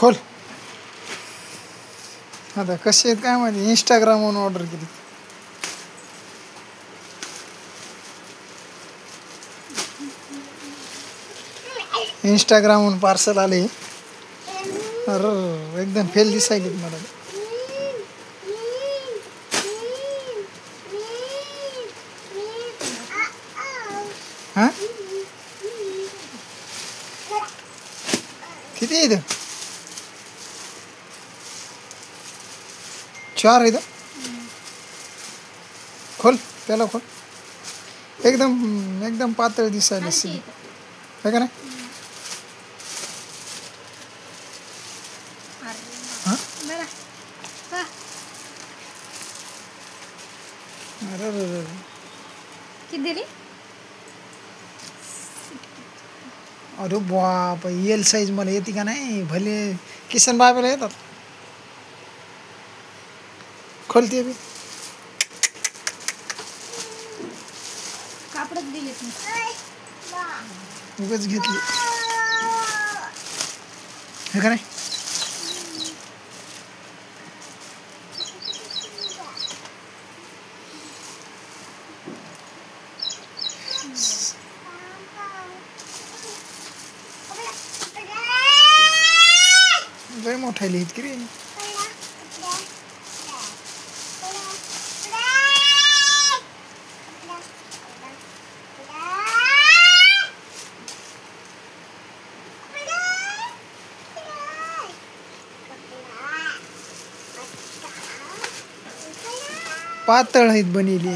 खोल. आता कसे आहेत काय माहिती. इंस्टाग्रामवरून ऑर्डर केली. इंस्टाग्रामवरून पार्सल आले. अरे एकदम फेल दिसायलीत मला. हा किती आहे इथं? 4 इथं. खोल त्याला खोल. एकदम एकदम पातळ दिसायला सगळी काय का नाही. हां अरे अरे किती दिली? अरे बाप एल साईज मला येते का नाही. भले किसन बाबाला येतात. खोलते बी कापडच दिले उगाच घेतली हे का नाही. लय मोठा लिहित की रे. पातळ आहेत बनेली.